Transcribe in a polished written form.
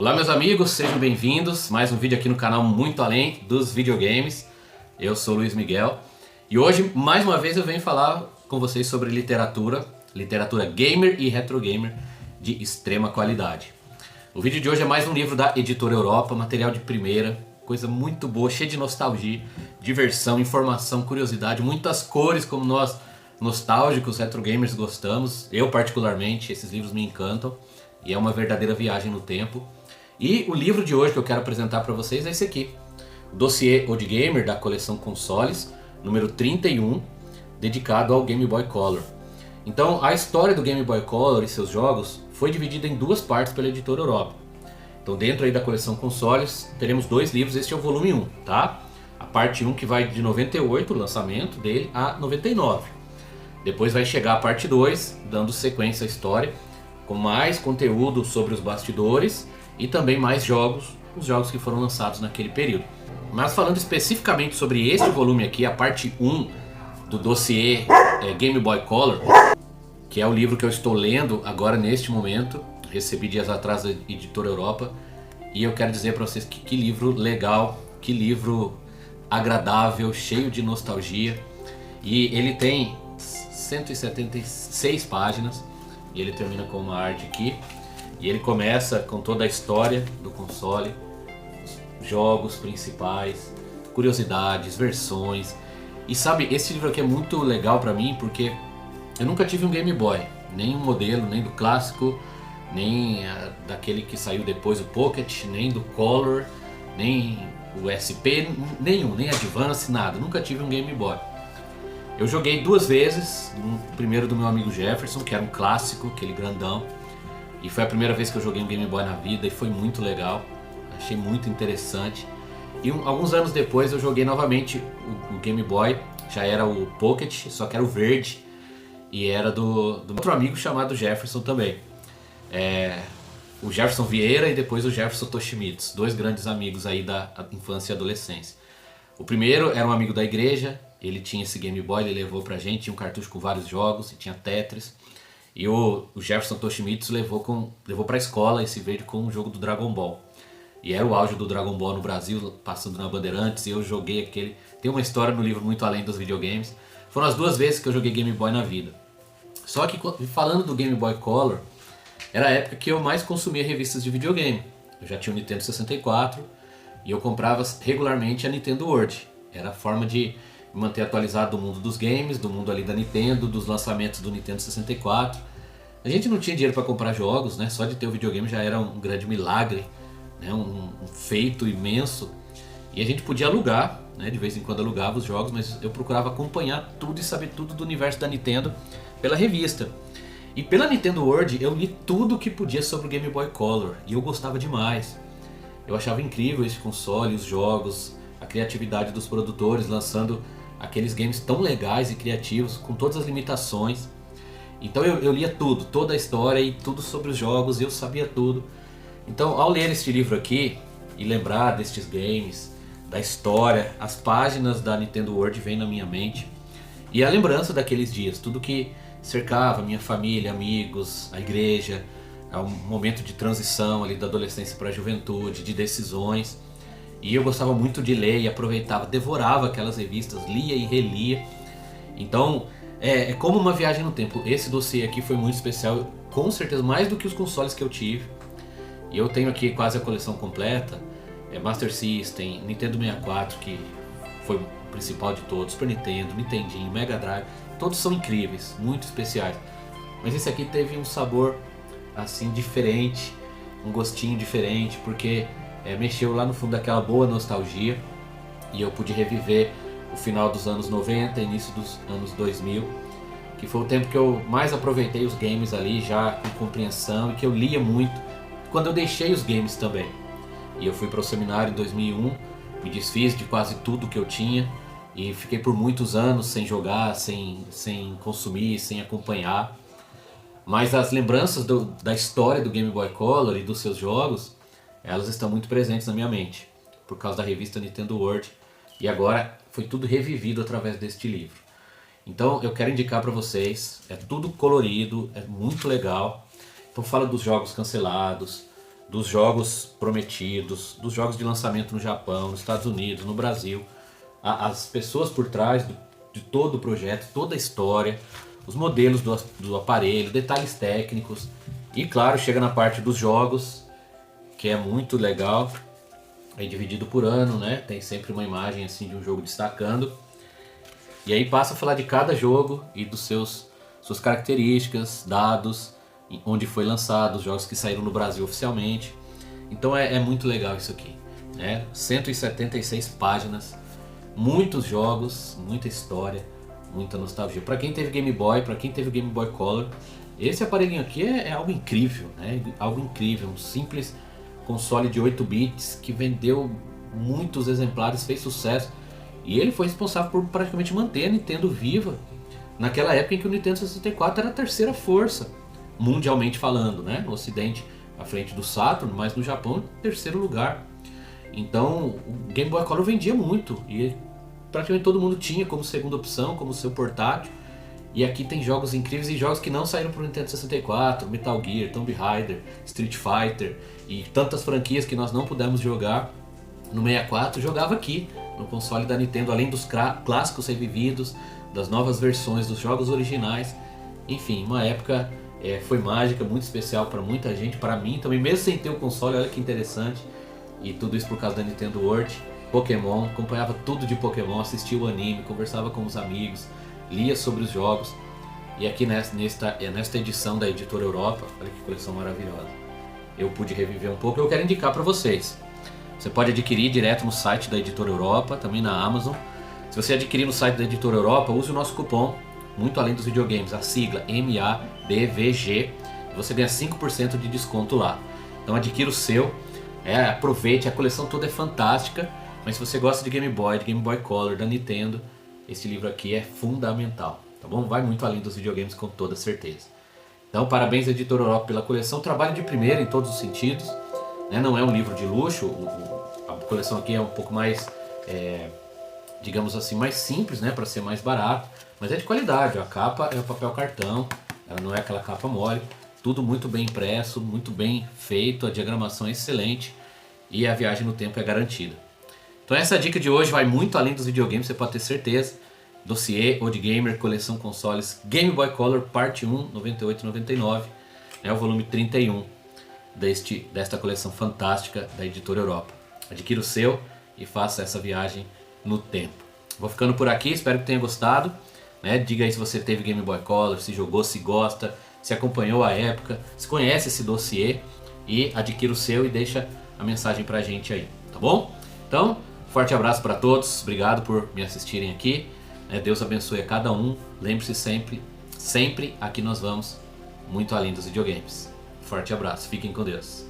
Olá meus amigos, sejam bem-vindos, mais um vídeo aqui no canal Muito Além dos Videogames. Eu sou o Luiz Miguel e hoje mais uma vez eu venho falar com vocês sobre literatura gamer e retro gamer de extrema qualidade. O vídeo de hoje é mais um livro da Editora Europa, material de primeira, coisa muito boa, cheia de nostalgia, diversão, informação, curiosidade, muitas cores como nós nostálgicos retro gamers gostamos. Eu particularmente, esses livros me encantam e é uma verdadeira viagem no tempo. E o livro de hoje que eu quero apresentar para vocês é esse aqui, o Dossiê Old Gamer da coleção Consoles, número 31, dedicado ao Game Boy Color. Então a história do Game Boy Color e seus jogos foi dividida em duas partes pela Editora Europa. Então dentro aí da coleção Consoles teremos dois livros, este é o volume 1, tá? A parte 1 que vai de 98, o lançamento dele, a 99. Depois vai chegar a parte 2, dando sequência à história, com mais conteúdo sobre os bastidores e também mais jogos, os jogos que foram lançados naquele período. Mas falando especificamente sobre este volume aqui, a parte 1 do dossiê Game Boy Color, que é o livro que eu estou lendo agora neste momento, recebi dias atrás da Editora Europa, e eu quero dizer para vocês que livro legal, que livro agradável, cheio de nostalgia, e ele tem 176 páginas, e ele termina com uma arte aqui. E ele começa com toda a história do console, os jogos principais, curiosidades, versões. E sabe, esse livro aqui é muito legal pra mim porque eu nunca tive um Game Boy, nem um modelo, nem do clássico, nem daquele que saiu depois, o Pocket, nem do Color, nem o SP, nenhum, nem Advance, nada. Nunca tive um Game Boy. Eu joguei duas vezes, o primeiro do meu amigo Jefferson, que era um clássico, aquele grandão. E foi a primeira vez que eu joguei um Game Boy na vida e foi muito legal, achei muito interessante. E alguns anos depois eu joguei novamente o Game Boy, já era o Pocket, só que era o verde. E era do outro amigo chamado Jefferson também. O Jefferson Vieira e depois o Jefferson Toshimitsu, dois grandes amigos aí da infância e adolescência. O primeiro era um amigo da igreja, ele tinha esse Game Boy, ele levou pra gente, tinha um cartucho com vários jogos e tinha Tetris. E o Jefferson Toshimitsu levou pra escola esse verde com um jogo do Dragon Ball. E era o auge do Dragon Ball no Brasil, passando na Bandeirantes, e eu joguei aquele... Tem uma história no livro Muito Além dos Videogames. Foram as duas vezes que eu joguei Game Boy na vida. Só que falando do Game Boy Color, era a época que eu mais consumia revistas de videogame. Eu já tinha o Nintendo 64 e eu comprava regularmente a Nintendo World. Era a forma de me manter atualizado do mundo dos games, do mundo ali da Nintendo, dos lançamentos do Nintendo 64. A gente não tinha dinheiro para comprar jogos, né? Só de ter o videogame já era um grande milagre, né? Um feito imenso. E a gente podia alugar, né? De vez em quando alugava os jogos, mas eu procurava acompanhar tudo e saber tudo do universo da Nintendo pela revista. E pela Nintendo World eu li tudo que podia sobre o Game Boy Color e eu gostava demais. Eu achava incrível esse console, os jogos, a criatividade dos produtores lançando aqueles games tão legais e criativos, com todas as limitações. Então eu lia tudo, toda a história e tudo sobre os jogos, eu sabia tudo. Então ao ler este livro aqui e lembrar destes games, da história, as páginas da Nintendo World vêm na minha mente. E a lembrança daqueles dias, tudo que cercava minha família, amigos, a igreja, um momento de transição ali da adolescência para a juventude, de decisões. E eu gostava muito de ler e aproveitava, devorava aquelas revistas, lia e relia. Então é como uma viagem no tempo. Esse dossiê aqui foi muito especial, com certeza mais do que os consoles que eu tive. E eu tenho aqui quase a coleção completa, Master System, Nintendo 64, que foi o principal de todos, Super Nintendo, Nintendinho, Mega Drive, todos são incríveis, muito especiais. Mas esse aqui teve um sabor assim diferente, um gostinho diferente, porque mexeu lá no fundo daquela boa nostalgia e eu pude reviver o final dos anos 90, início dos anos 2000, que foi o tempo que eu mais aproveitei os games ali, já com compreensão, e que eu lia muito, quando eu deixei os games também. E eu fui para o seminário em 2001, me desfiz de quase tudo que eu tinha e fiquei por muitos anos sem jogar, sem consumir, sem acompanhar. Mas as lembranças da história do Game Boy Color e dos seus jogos, elas estão muito presentes na minha mente, por causa da revista Nintendo World, e agora foi tudo revivido através deste livro. Então eu quero indicar para vocês, é tudo colorido, é muito legal. Então fala dos jogos cancelados, dos jogos prometidos, dos jogos de lançamento no Japão, nos Estados Unidos, no Brasil, as pessoas por trás de todo o projeto, toda a história, os modelos do aparelho, detalhes técnicos e claro, chega na parte dos jogos, que é muito legal, é dividido por ano, né? Tem sempre uma imagem assim de um jogo destacando. E aí passa a falar de cada jogo e dos suas características, dados, onde foi lançado, os jogos que saíram no Brasil oficialmente. Então é muito legal isso aqui, né? 176 páginas, muitos jogos, muita história, muita nostalgia. Para quem teve Game Boy, para quem teve Game Boy Color, esse aparelhinho aqui é algo incrível, né? Algo incrível, um simples console de 8 bits que vendeu muitos exemplares, fez sucesso. E ele foi responsável por praticamente manter a Nintendo viva naquela época em que o Nintendo 64 era a terceira força, mundialmente falando, né? No Ocidente, à frente do Saturn, mas no Japão, terceiro lugar. Então, o Game Boy Color vendia muito e praticamente todo mundo tinha como segunda opção, como seu portátil. E aqui tem jogos incríveis e jogos que não saíram para o Nintendo 64, Metal Gear, Tomb Raider, Street Fighter e tantas franquias que nós não pudemos jogar no 64, jogava aqui no console da Nintendo, além dos clássicos revividos, das novas versões dos jogos originais. Enfim, uma época foi mágica, muito especial para muita gente, para mim também, mesmo sem ter o console, olha que interessante. E tudo isso por causa da Nintendo World. Pokémon, acompanhava tudo de Pokémon, assistia o anime, conversava com os amigos, lia sobre os jogos. E aqui nesta edição da Editora Europa, olha que coleção maravilhosa, eu pude reviver um pouco e eu quero indicar para vocês. Você pode adquirir direto no site da Editora Europa, também na Amazon. Se você adquirir no site da Editora Europa, use o nosso cupom Muito Além dos Videogames, a sigla MABVG, e você ganha 5% de desconto lá. Então adquira o seu, aproveite, a coleção toda é fantástica, mas se você gosta de Game Boy, de Game Boy Color, da Nintendo, esse livro aqui é fundamental, tá bom? Vai muito além dos videogames com toda certeza. Então parabéns à Editora Europa pela coleção, trabalho de primeira em todos os sentidos, né? Não é um livro de luxo, a coleção aqui é um pouco mais, digamos assim, mais simples, né? Para ser mais barato, mas é de qualidade. A capa é o papel cartão, ela não é aquela capa mole, tudo muito bem impresso, muito bem feito, a diagramação é excelente e a viagem no tempo é garantida. Então essa dica de hoje vai muito além dos videogames, você pode ter certeza. Dossiê Old Gamer, coleção consoles Game Boy Color, parte 1, 98,99, o volume 31 desta coleção fantástica da Editora Europa. Adquira o seu e faça essa viagem no tempo. Vou ficando por aqui, espero que tenha gostado, né? Diga aí se você teve Game Boy Color, se jogou, se gosta, se acompanhou a época, se conhece esse dossiê, e adquira o seu e deixa a mensagem pra gente aí, tá bom? Então, forte abraço para todos, obrigado por me assistirem aqui, Deus abençoe a cada um, lembre-se sempre aqui nós vamos muito além dos videogames. Forte abraço, fiquem com Deus.